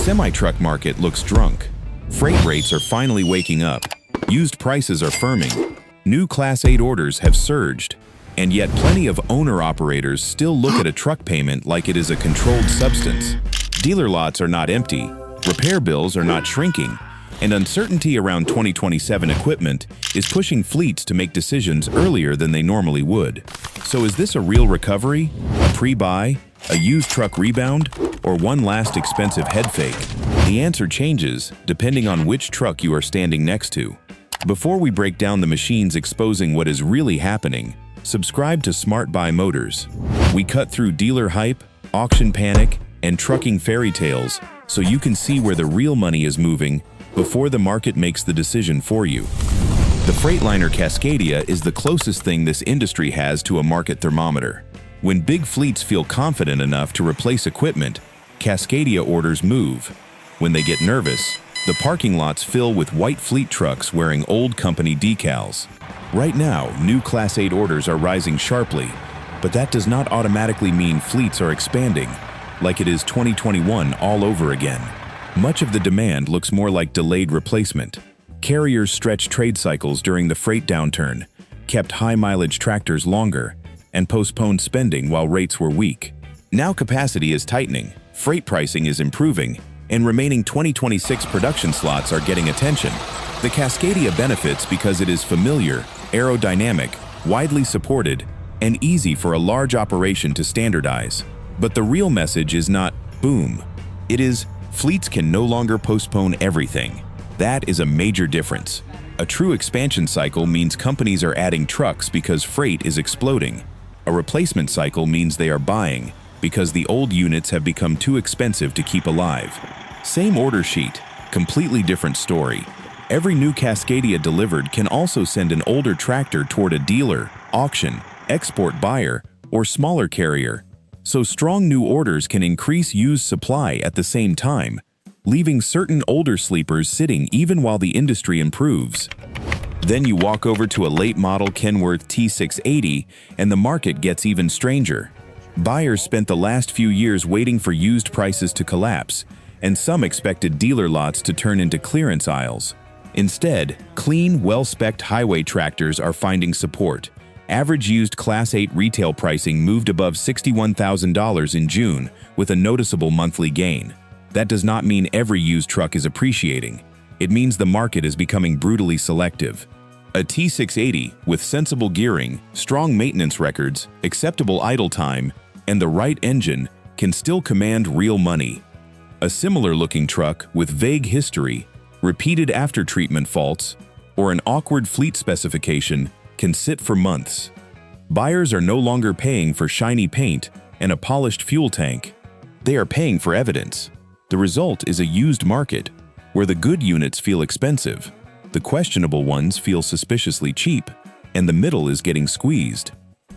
semi-truck market looks drunk. Freight rates are finally waking up. Used prices are firming. New Class 8 orders have surged. And yet plenty of owner-operators still look at a truck payment like it is a controlled substance. Dealer lots are not empty. Repair bills are not shrinking. And uncertainty around 2027 equipment is pushing fleets to make decisions earlier than they normally would. So is this a real recovery, a pre-buy, a used truck rebound, or one last expensive head fake? The answer changes depending on which truck you are standing next to. Before we break down the machines exposing what is really happening, subscribe to Smart Buy Motors. We cut through dealer hype, auction panic, and trucking fairy tales so you can see where the real money is moving before the market makes the decision for you. The Freightliner Cascadia is the closest thing this industry has to a market thermometer. When big fleets feel confident enough to replace equipment, Cascadia orders move. When they get nervous, the parking lots fill with white fleet trucks wearing old company decals. Right now, new Class 8 orders are rising sharply, but that does not automatically mean fleets are expanding, like it is 2021 all over again. Much of the demand looks more like delayed replacement. Carriers stretched trade cycles during the freight downturn, kept high-mileage tractors longer, and postponed spending while rates were weak. Now capacity is tightening, freight pricing is improving, and remaining 2026 production slots are getting attention. The Cascadia benefits because it is familiar, aerodynamic, widely supported, and easy for a large operation to standardize. But the real message is not boom. It is fleets can no longer postpone everything. That is a major difference. A true expansion cycle means companies are adding trucks because freight is exploding. A replacement cycle means they are buying because the old units have become too expensive to keep alive. Same order sheet, completely different story. Every new Cascadia delivered can also send an older tractor toward a dealer, auction, export buyer, or smaller carrier. So strong new orders can increase used supply at the same time, leaving certain older sleepers sitting even while the industry improves. Then you walk over to a late model Kenworth T680 and the market gets even stranger. Buyers spent the last few years waiting for used prices to collapse, and some expected dealer lots to turn into clearance aisles. Instead, clean, well-spec'd highway tractors are finding support. Average used Class 8 retail pricing moved above $61,000 in June with a noticeable monthly gain. That does not mean every used truck is appreciating. It means the market is becoming brutally selective. A T680 with sensible gearing, strong maintenance records, acceptable idle time, and the right engine can still command real money. A similar-looking truck with vague history, repeated after-treatment faults, or an awkward fleet specification can sit for months. Buyers are no longer paying for shiny paint and a polished fuel tank. They are paying for evidence. The result is a used market, where the good units feel expensive, the questionable ones feel suspiciously cheap, and the middle is getting squeezed.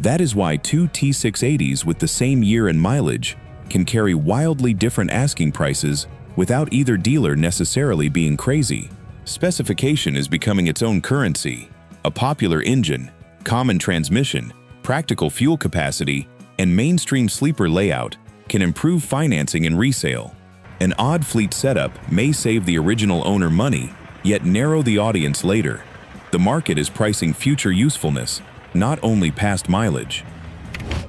That is why two T680s with the same year and mileage can carry wildly different asking prices without either dealer necessarily being crazy. Specification is becoming its own currency. A popular engine, common transmission, practical fuel capacity, and mainstream sleeper layout can improve financing and resale. An odd fleet setup may save the original owner money, yet narrow the audience later. The market is pricing future usefulness, not only past mileage.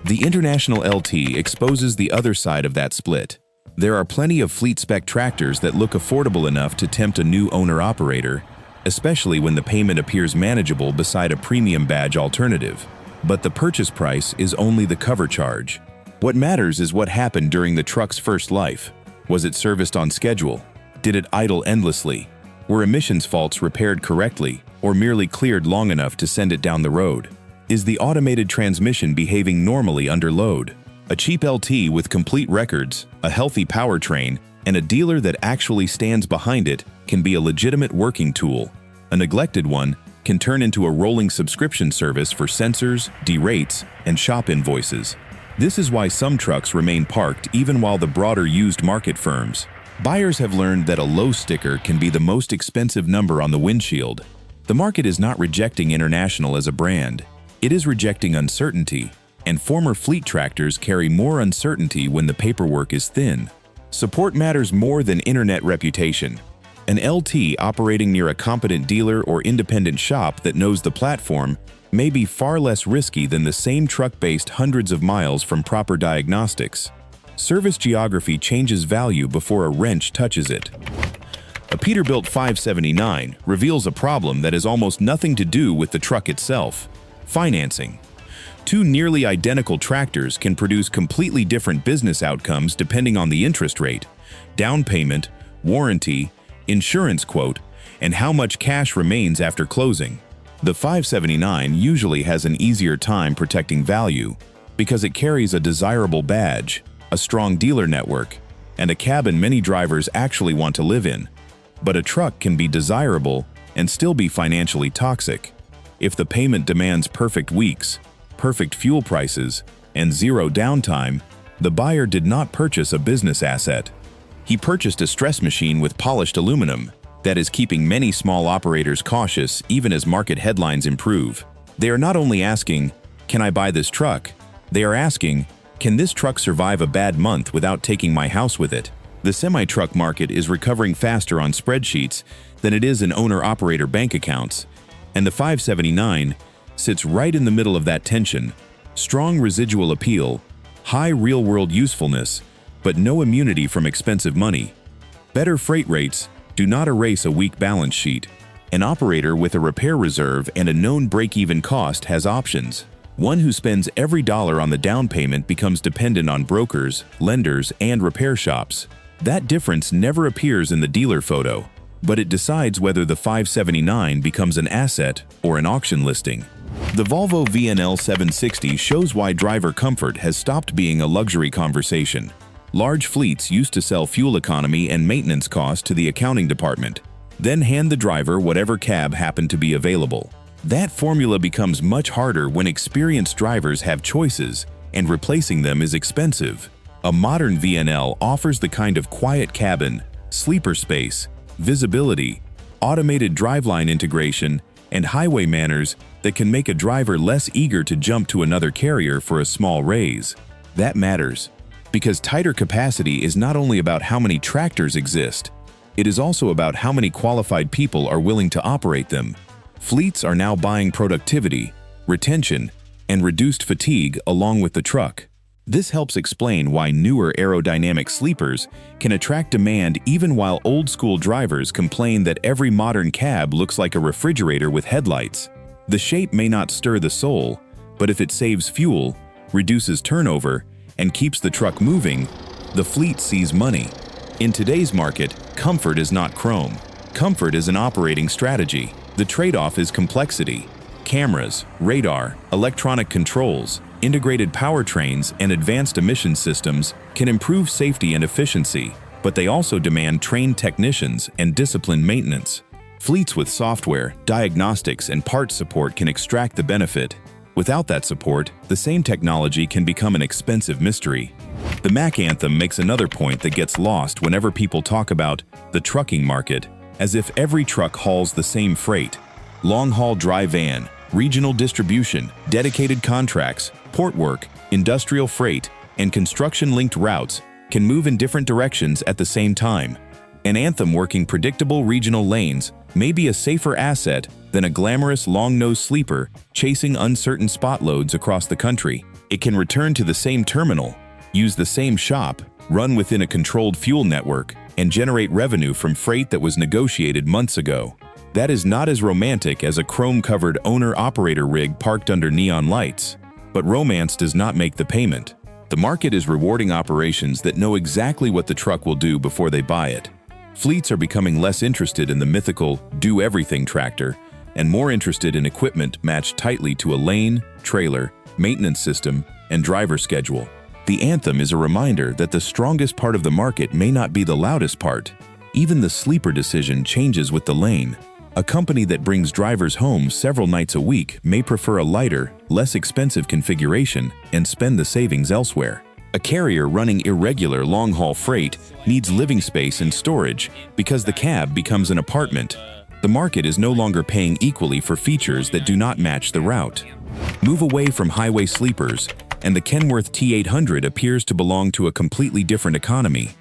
The International LT exposes the other side of that split. There are plenty of fleet-spec tractors that look affordable enough to tempt a new owner-operator, especially when the payment appears manageable beside a premium badge alternative. But the purchase price is only the cover charge. What matters is what happened during the truck's first life. Was it serviced on schedule? Did it idle endlessly? Were emissions faults repaired correctly, or merely cleared long enough to send it down the road? Is the automated transmission behaving normally under load? A cheap LT with complete records, a healthy powertrain, and a dealer that actually stands behind it can be a legitimate working tool. A neglected one can turn into a rolling subscription service for sensors, derates, and shop invoices. This is why some trucks remain parked even while the broader used market firms. Buyers have learned that a low sticker can be the most expensive number on the windshield. The market is not rejecting International as a brand. It is rejecting uncertainty, and former fleet tractors carry more uncertainty when the paperwork is thin. Support matters more than internet reputation. An LT operating near a competent dealer or independent shop that knows the platform may be far less risky than the same truck based hundreds of miles from proper diagnostics. Service geography changes value before a wrench touches it. A Peterbilt 579 reveals a problem that has almost nothing to do with the truck itself: financing. Two nearly identical tractors can produce completely different business outcomes depending on the interest rate, down payment, warranty, insurance quote, and how much cash remains after closing. The 579 usually has an easier time protecting value because it carries a desirable badge, a strong dealer network, and a cabin many drivers actually want to live in. But a truck can be desirable and still be financially toxic. If the payment demands perfect weeks, perfect fuel prices, and zero downtime, the buyer did not purchase a business asset. He purchased a stress machine with polished aluminum that is keeping many small operators cautious even as market headlines improve. They are not only asking, "Can I buy this truck?" They are asking, "Can this truck survive a bad month without taking my house with it?" The semi-truck market is recovering faster on spreadsheets than it is in owner-operator bank accounts, and the 579 sits right in the middle of that tension: strong residual appeal, high real-world usefulness, but no immunity from expensive money. Better freight rates do not erase a weak balance sheet. An operator with a repair reserve and a known break-even cost has options. One who spends every dollar on the down payment becomes dependent on brokers, lenders, and repair shops. That difference never appears in the dealer photo, but it decides whether the 579 becomes an asset or an auction listing. The Volvo VNL 760 shows why driver comfort has stopped being a luxury conversation. Large fleets used to sell fuel economy and maintenance costs to the accounting department, then hand the driver whatever cab happened to be available. That formula becomes much harder when experienced drivers have choices, and replacing them is expensive. A modern VNL offers the kind of quiet cabin, sleeper space, visibility, automated driveline integration, and highway manners that can make a driver less eager to jump to another carrier for a small raise. That matters, because tighter capacity is not only about how many tractors exist, it is also about how many qualified people are willing to operate them. Fleets are now buying productivity, retention, and reduced fatigue along with the truck. This helps explain why newer aerodynamic sleepers can attract demand even while old-school drivers complain that every modern cab looks like a refrigerator with headlights. The shape may not stir the soul, but if it saves fuel, reduces turnover, and keeps the truck moving, the fleet sees money. In today's market, comfort is not chrome. Comfort is an operating strategy. The trade-off is complexity. Cameras, radar, electronic controls, integrated powertrains, and advanced emission systems can improve safety and efficiency, but they also demand trained technicians and disciplined maintenance. Fleets with software, diagnostics, and parts support can extract the benefit. Without that support, the same technology can become an expensive mystery. The Mack Anthem makes another point that gets lost whenever people talk about the trucking market, as if every truck hauls the same freight. Long-haul dry van, regional distribution, dedicated contracts, port work, industrial freight, and construction-linked routes can move in different directions at the same time. An Anthem working predictable regional lanes may be a safer asset than a glamorous long-nosed sleeper chasing uncertain spot loads across the country. It can return to the same terminal, use the same shop, run within a controlled fuel network, and generate revenue from freight that was negotiated months ago. That is not as romantic as a chrome-covered owner-operator rig parked under neon lights. But romance does not make the payment. The market is rewarding operations that know exactly what the truck will do before they buy it. Fleets are becoming less interested in the mythical do-everything tractor and more interested in equipment matched tightly to a lane, trailer, maintenance system, and driver schedule. The Anthem is a reminder that the strongest part of the market may not be the loudest part. Even the sleeper decision changes with the lane. A company that brings drivers home several nights a week may prefer a lighter, less expensive configuration and spend the savings elsewhere. A carrier running irregular long-haul freight needs living space and storage because the cab becomes an apartment. The market is no longer paying equally for features that do not match the route. Move away from highway sleepers, and the Kenworth T800 appears to belong to a completely different economy.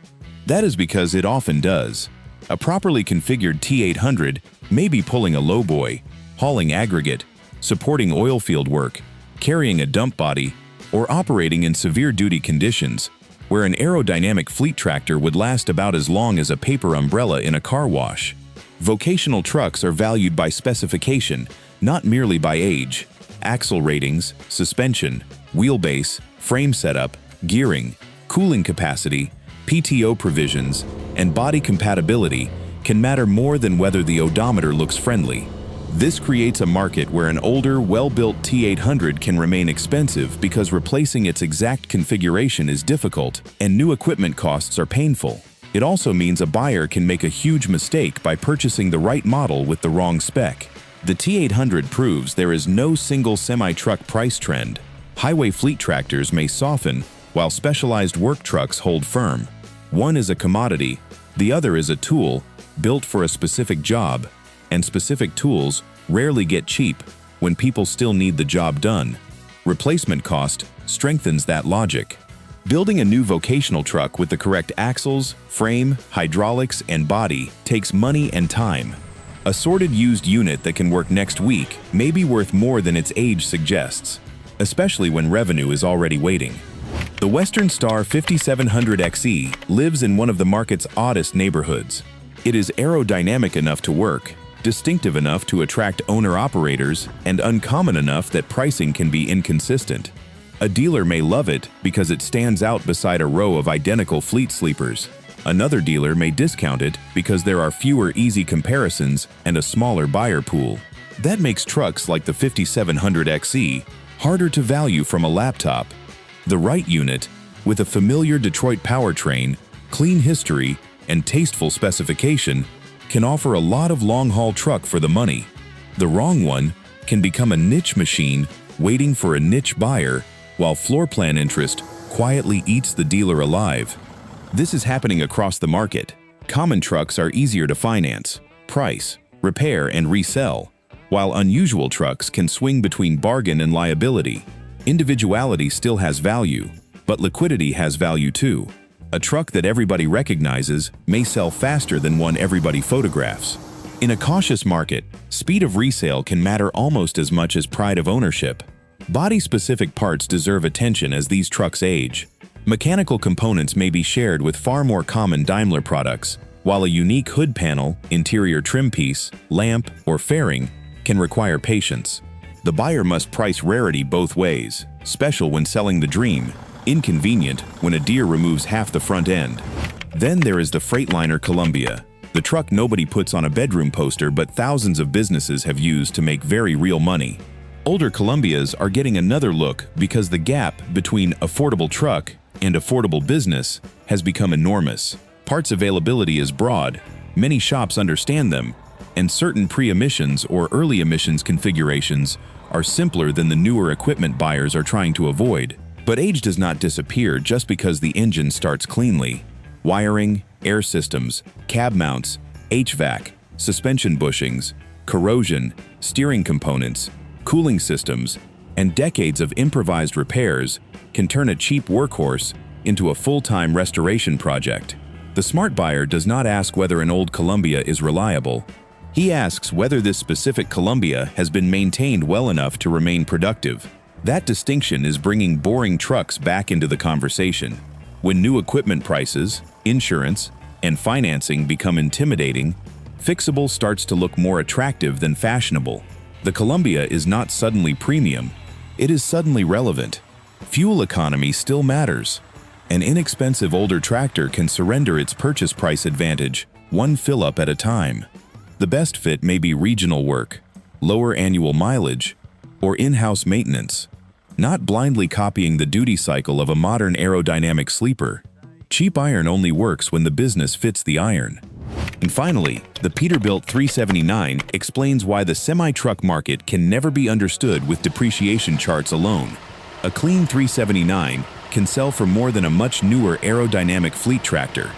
That is because it often does. A properly configured T800 may be pulling a lowboy, hauling aggregate, supporting oil field work, carrying a dump body, or operating in severe duty conditions, where an aerodynamic fleet tractor would last about as long as a paper umbrella in a car wash. Vocational trucks are valued by specification, not merely by age. Axle ratings, suspension, wheelbase, frame setup, gearing, cooling capacity, PTO provisions, and body compatibility can matter more than whether the odometer looks friendly. This creates a market where an older, well-built T800 can remain expensive because replacing its exact configuration is difficult and new equipment costs are painful. It also means a buyer can make a huge mistake by purchasing the right model with the wrong spec. The T800 proves there is no single semi-truck price trend. Highway fleet tractors may soften, while specialized work trucks hold firm. One is a commodity, the other is a tool built for a specific job, and specific tools rarely get cheap when people still need the job done. Replacement cost strengthens that logic. Building a new vocational truck with the correct axles, frame, hydraulics, and body takes money and time. A sorted used unit that can work next week may be worth more than its age suggests, especially when revenue is already waiting. The Western Star 5700XE lives in one of the market's oddest neighborhoods. It is aerodynamic enough to work, distinctive enough to attract owner-operators, and uncommon enough that pricing can be inconsistent. A dealer may love it because it stands out beside a row of identical fleet sleepers. Another dealer may discount it because there are fewer easy comparisons and a smaller buyer pool. That makes trucks like the 5700XE harder to value from a laptop. The right unit, with a familiar Detroit powertrain, clean history, and tasteful specification, can offer a lot of long-haul truck for the money. The wrong one can become a niche machine waiting for a niche buyer, while floor plan interest quietly eats the dealer alive. This is happening across the market. Common trucks are easier to finance, price, repair, and resell, while unusual trucks can swing between bargain and liability. Individuality still has value, but liquidity has value too. A truck that everybody recognizes may sell faster than one everybody photographs. In a cautious market, speed of resale can matter almost as much as pride of ownership. Body-specific parts deserve attention as these trucks age. Mechanical components may be shared with far more common Daimler products, while a unique hood panel, interior trim piece, lamp, or fairing can require patience. The buyer must price rarity both ways, special when selling the dream, inconvenient when a deer removes half the front end. Then there is the Freightliner Columbia, the truck nobody puts on a bedroom poster but thousands of businesses have used to make very real money. Older Columbias are getting another look because the gap between affordable truck and affordable business has become enormous. Parts availability is broad, many shops understand them, and certain pre-emissions or early emissions configurations are simpler than the newer equipment buyers are trying to avoid. But age does not disappear just because the engine starts cleanly. Wiring, air systems, cab mounts, HVAC, suspension bushings, corrosion, steering components, cooling systems, and decades of improvised repairs can turn a cheap workhorse into a full-time restoration project. The smart buyer does not ask whether an old Columbia is reliable. He asks whether this specific Columbia has been maintained well enough to remain productive. That distinction is bringing boring trucks back into the conversation. When new equipment prices, insurance, and financing become intimidating, fixable starts to look more attractive than fashionable. The Columbia is not suddenly premium, it is suddenly relevant. Fuel economy still matters. An inexpensive older tractor can surrender its purchase price advantage, one fill-up at a time. The best fit may be regional work, lower annual mileage, or in-house maintenance, not blindly copying the duty cycle of a modern aerodynamic sleeper. Cheap iron only works when the business fits the iron. And finally, the Peterbilt 379 explains why the semi-truck market can never be understood with depreciation charts alone. A clean 379 can sell for more than a much newer aerodynamic fleet tractor,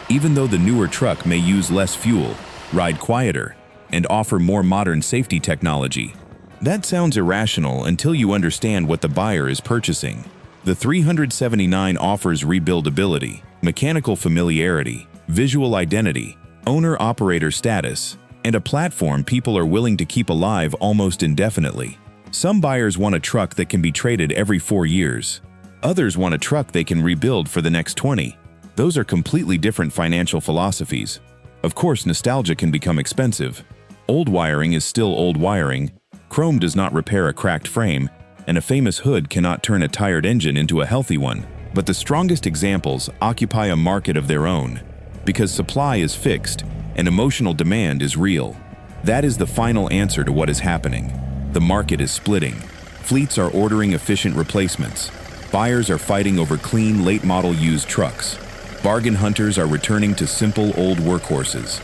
even though the newer truck may use less fuel, ride quieter, and offer more modern safety technology. That sounds irrational until you understand what the buyer is purchasing. The 379 offers rebuildability, mechanical familiarity, visual identity, owner-operator status, and a platform people are willing to keep alive almost indefinitely. Some buyers want a truck that can be traded every 4 years. Others want a truck they can rebuild for the next 20. Those are completely different financial philosophies. Of course, nostalgia can become expensive. Old wiring is still old wiring, chrome does not repair a cracked frame, and a famous hood cannot turn a tired engine into a healthy one. But the strongest examples occupy a market of their own, because supply is fixed and emotional demand is real. That is the final answer to what is happening. The market is splitting. Fleets are ordering efficient replacements. Buyers are fighting over clean, late-model used trucks. Bargain hunters are returning to simple, old workhorses.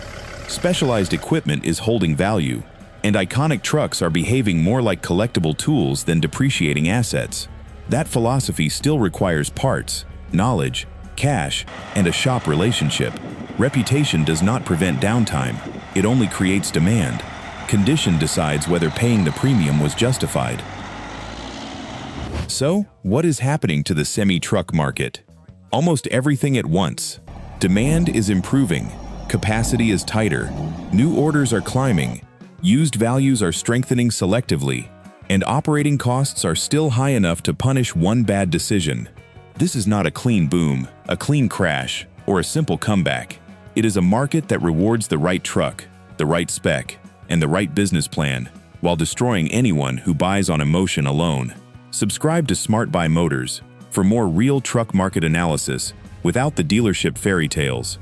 Specialized equipment is holding value, and iconic trucks are behaving more like collectible tools than depreciating assets. That philosophy still requires parts, knowledge, cash, and a shop relationship. Reputation does not prevent downtime. It only creates demand. Condition decides whether paying the premium was justified. So, what is happening to the semi-truck market? Almost everything at once. Demand is improving. Capacity is tighter. New orders are climbing. Used values are strengthening selectively. And operating costs are still high enough to punish one bad decision. This is not a clean boom, a clean crash, or a simple comeback. It is a market that rewards the right truck, the right spec, and the right business plan, while destroying anyone who buys on emotion alone. Subscribe to Smart Buy Motors for more real truck market analysis without the dealership fairy tales.